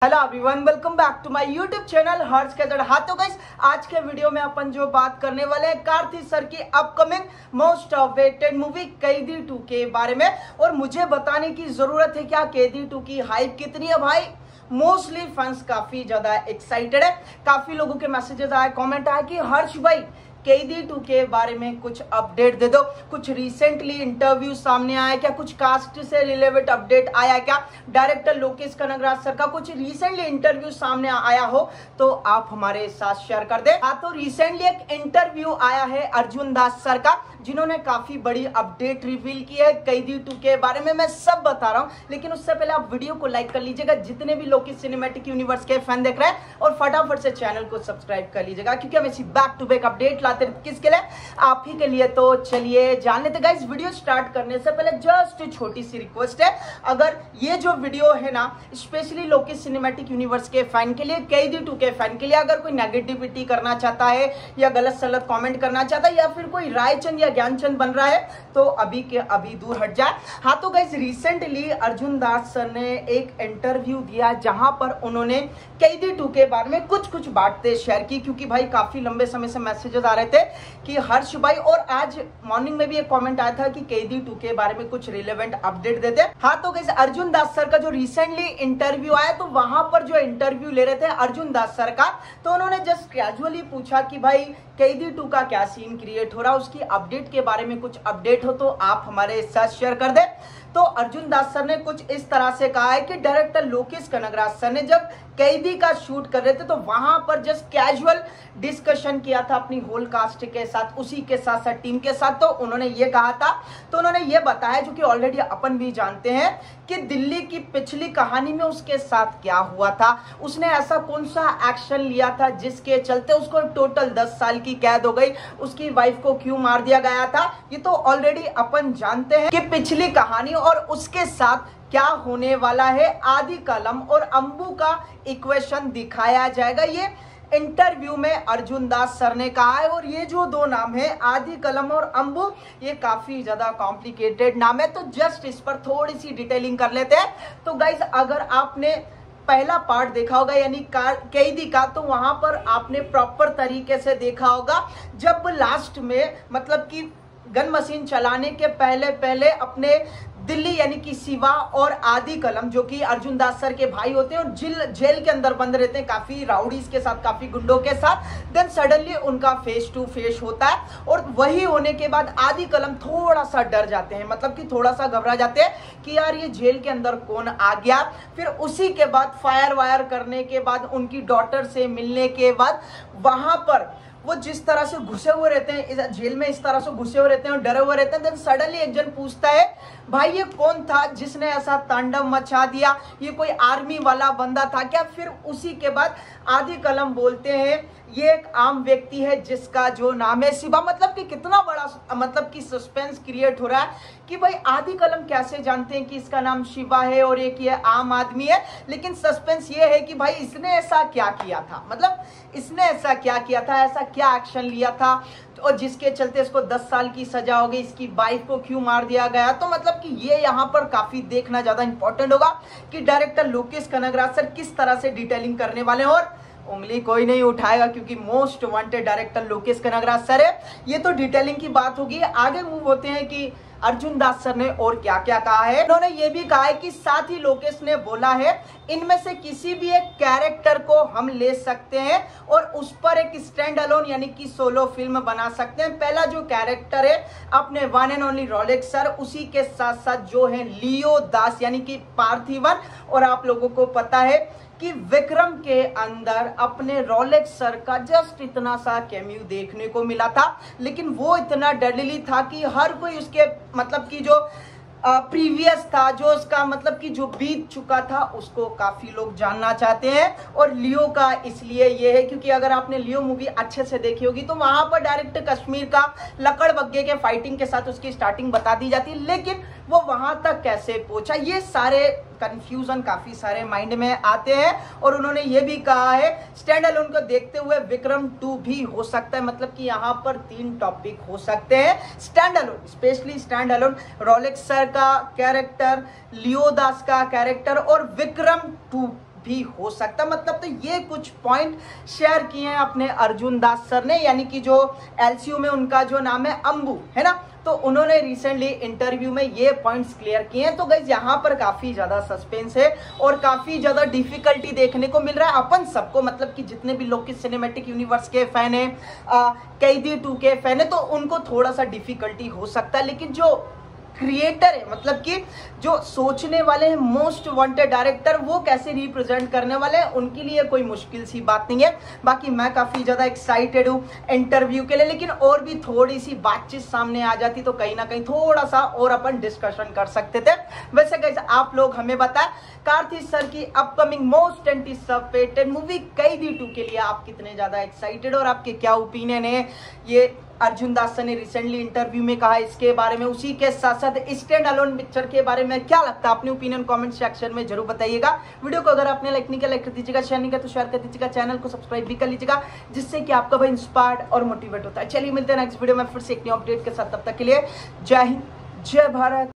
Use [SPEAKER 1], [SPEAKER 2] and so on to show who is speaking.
[SPEAKER 1] Hello everyone, welcome back to my YouTube channel Harsh कैजड। हाँ तो गाइस, आज के वीडियो में अपन जो बात करने वाले हैं कार्तिक सर की अपकमिंग मोस्ट अवेटेड मूवी कैदी 2 के बारे में। और मुझे बताने की जरूरत है क्या कैदी 2 की हाइप कितनी है भाई। मोस्टली फैंस काफी ज्यादा एक्साइटेड है। काफी लोगों के मैसेजेस आए, कमेंट आए कि हर्ष भाई कैदी 2 के बारे में कुछ अपडेट दे दो, कुछ रिसेंटली इंटरव्यू सामने आया क्या, कुछ कास्ट से रिलेवेंट अपडेट आया क्या, डायरेक्टर लोकेश कनगराज सर का कुछ रिसेंटली इंटरव्यू सामने आया हो तो आप हमारे साथ शेयर कर दे। हाँ तो रिसेंटली एक इंटरव्यू आया है अर्जुन दास सर का, जिन्होंने काफी बड़ी अपडेट रिवील की है कैदी 2 के बारे में। मैं सब बता रहा हूँ, लेकिन उससे पहले आप वीडियो को लाइक कर लीजिएगा जितने भी लोग सिनेमैटिक यूनिवर्स के फैन देख रहे हैं, और फटाफट से चैनल को सब्सक्राइब कर लीजिएगा क्योंकि हम ऐसी बैक टू बैक अपडेट लाते हैं। किसके लिए? आप ही के लिए। तो चलिए जान लेते गाइस। वीडियो स्टार्ट करने से पहले जस्ट छोटी सी रिक्वेस्ट है, अगर ये जो वीडियो है ना स्पेशली लोकेश सिनेमैटिक यूनिवर्स के फैन के लिए, कैदी 2 के फैन के लिए, अगर कोई नेगेटिविटी करना चाहता है या गलत सलत कमेंट करना चाहता है या फिर कोई रायचंद या ज्ञानचंद बन रहा है तो अभी के अभी दूर हट जाए। हाँ तो guys, recently Arjun Das sir ने एक इंटरव्यू दिया जहां पर उन्होंने कैदी 2 के बारे में कुछ बातें शेयर की, क्योंकि भाई काफी लंबे समय से मैसेजेस आ रहे थे कि हर्ष भाई, और आज मॉर्निंग में भी एक कमेंट आया था कि कैदी 2 के बारे में कुछ रिलेवेंट अपडेट देते। हाँ तो गाइस, अर्जुन दास सर का जो रिसेंटली इंटरव्यू आया तो वहां पर जो इंटरव्यू ले रहे थे अर्जुन दास सर का, तो उन्होंने जस्ट कैजुअली पूछा कि भाई कैदी 2 का क्या सीन क्रिएट हो रहा है, उसकी अपडेट के बारे में कुछ अपडेट हो तो आप हमारे साथ शेयर कर दे। तो अर्जुन दास सर ने कुछ इस तरह से कहा है कि डायरेक्टर लोकेश कनगराज सर ने जब कैदी का शूट कर रहे थे तो वहां पर जस्ट कैजुअल डिस्कशन किया था अपनी होल कास्ट के साथ, उसी के साथ साथ टीम के साथ। तो उन्होंने ये कहा था, तो उन्होंने ये बताया जो कि ऑलरेडी अपन भी जानते हैं कि दिल्ली की पिछली कहानी में उसके साथ क्या हुआ था, उसने ऐसा कौन सा एक्शन लिया था जिसके चलते उसको टोटल 10 साल की कैद हो गई, उसकी वाइफ को क्यों मार दिया गया था, ये तो ऑलरेडी अपन जानते हैं कि पिछली कहानी। और उसके साथ क्या होने वाला है, आदि कलम और अंबू का इक्वेशन दिखाया जाएगा, ये इंटरव्यू में अर्जुन दास सर ने कहा है। और ये जो दो नाम है आदि कलम और अंबू, ये काफी ज्यादा कॉम्प्लिकेटेड नाम है, तो जस्ट इस पर थोड़ी सी डिटेलिंग कर लेते हैं। तो गाइस, अगर आपने पहला पार्ट देखा होगा यानी कैदी का, तो वहां पर आपने प्रॉपर तरीके से देखा होगा जब लास्ट में मतलब कि गन मशीन चलाने के पहले अपने दिल्ली यानी कि शिवा और आदि कलम जो कि अर्जुन दास सर के भाई होते हैं और जेल के अंदर बंद रहते हैं काफी राउडीज के साथ, काफी गुंडों के साथ, देन सडनली उनका फेस टू फेस होता है। और वही होने के बाद आदि कलम थोड़ा सा डर जाते हैं, मतलब कि थोड़ा सा घबरा जाते हैं कि यार ये जेल के अंदर कौन आ गया। फिर उसी के बाद फायर वायर करने के बाद, उनकी डॉटर से मिलने के बाद, वहां पर वो जिस तरह से घुसे हुए रहते हैं इस जेल में, इस तरह से घुसे हुए रहते हैं और डरे हुए रहते हैं। देन सडनली एक जन पूछता है भाई ये कौन था जिसने ऐसा तांडव मचा दिया, ये कोई आर्मी वाला बंदा था क्या? फिर उसी के बाद आदि कलम बोलते हैं ये एक आम व्यक्ति है जिसका जो नाम है शिवा। मतलब कि कितना बड़ा मतलब कि सस्पेंस क्रिएट हो रहा है कि भाई आदि कलम कैसे जानते हैं कि इसका नाम शिवा है और एक ये आम आदमी है। लेकिन सस्पेंस ये है कि भाई इसने ऐसा क्या किया था, मतलब इसने ऐसा क्या किया था, ऐसा क्या एक्शन लिया था और जिसके चलते इसको 10 साल की सजा हो गई, इसकी वाइफ को क्यों मार दिया गया। तो मतलब कि ये यहाँ पर काफी देखना ज्यादा इंपॉर्टेंट होगा कि डायरेक्टर लोकेश कनगराज सर किस तरह से डिटेलिंग करने वाले हैं। और उंगली कोई नहीं उठाएगा क्योंकि most wanted director Lokesh Kanagaraj sir है। ये तो डिटेलिंग की बात होगी। आगे मूव होते हैं कि अर्जुन दास सर ने और क्या क्या कहा है। उन्होंने ये भी कहा है कि साथ ही लोकेश ने बोला है इनमें से किसी भी एक कैरेक्टर को हम ले सकते हैं और उस पर एक स्टैंड अलोन यानी कि सोलो फिल्म बना सकते हैं। पहला जो कैरेक्टर है अपने one and only Rolex sir, उसी के साथ साथ जो है लियो दास यानी कि पार्थिवन। और आप लोगों को पता है कि विक्रम के अंदर अपने रोलेक्स सर का जस्ट इतना सा कैमियो देखने को मिला था, लेकिन वो इतना डेडली था कि हर कोई उसके मतलब कि जो प्रीवियस था, जो उसका मतलब कि जो बीत चुका था, उसको काफी लोग जानना चाहते हैं। और लियो का इसलिए ये है क्योंकि अगर आपने लियो मूवी अच्छे से देखी होगी तो वहां पर डायरेक्ट कश्मीर का लकड़ बग्गे के फाइटिंग के साथ उसकी स्टार्टिंग बता दी जाती है, लेकिन वो वहां तक कैसे पहुंचा, ये सारे कंफ्यूजन काफी सारे माइंड में आते हैं। और उन्होंने ये भी कहा है स्टैंड अलोन को देखते हुए विक्रम 2 भी हो सकता है, मतलब कि यहाँ पर 3 टॉपिक हो सकते हैं stand alone, specially stand alone, Rolex sir का कैरेक्टर, लियो दास का कैरेक्टर और विक्रम 2 भी हो सकता। मतलब तो ये कुछ पॉइंट शेयर किए हैं अपने अर्जुन दास सर ने, यानी कि जो एलसीयू में उनका जो नाम है अंबू है ना, तो उन्होंने रिसेंटली इंटरव्यू में ये पॉइंट्स क्लियर किए हैं। तो गाइस यहाँ पर काफी ज्यादा सस्पेंस है और काफी ज्यादा डिफिकल्टी देखने को मिल रहा है अपन सबको, मतलब कि जितने भी लोग सिनेमैटिक यूनिवर्स के फैन है, कैदी 2 के फैन है, तो उनको थोड़ा सा डिफिकल्टी हो सकता है। लेकिन जो क्रिएटर है, मतलब कि जो सोचने वाले हैं मोस्ट वांटेड डायरेक्टर, वो कैसे रिप्रेजेंट करने वाले हैं, उनके लिए कोई मुश्किल सी बात नहीं है। बाकी मैं काफी ज्यादा एक्साइटेड हूँ इंटरव्यू के लिए, लेकिन और भी थोड़ी सी बातचीत सामने आ जाती तो कहीं ना कहीं थोड़ा सा और अपन डिस्कशन कर सकते थे। वैसे कैसे आप लोग हमें बताएं, कार्तिक सर की अपकमिंग मोस्ट एंटीसिपेटेड मूवी कैदी 2 के लिए आप कितने ज्यादा एक्साइटेड और आपके क्या ओपिनियन है, ये अर्जुन दास सर ने रिसेंटली इंटरव्यू में कहा इसके बारे में। उसी के साथ साथ स्टैंड अलोन पिक्चर के बारे में क्या लगता है, अपनी ओपिनियन कमेंट सेक्शन में जरूर बताइएगा। वीडियो को अगर आपने लाइक नहीं किया लाइक कर दीजिएगा, शेयर नहीं किया तो शेयर कर दीजिएगा, चैनल को सब्सक्राइब भी कर लीजिएगा, जिससे कि आपका भाई इंस्पायर्ड और मोटिवेट होता है। चलिए मिलते हैं नेक्स्ट वीडियो में फिर से एक न्यू अपडेट के साथ, तब तक के लिए जय हिंद जय भारत।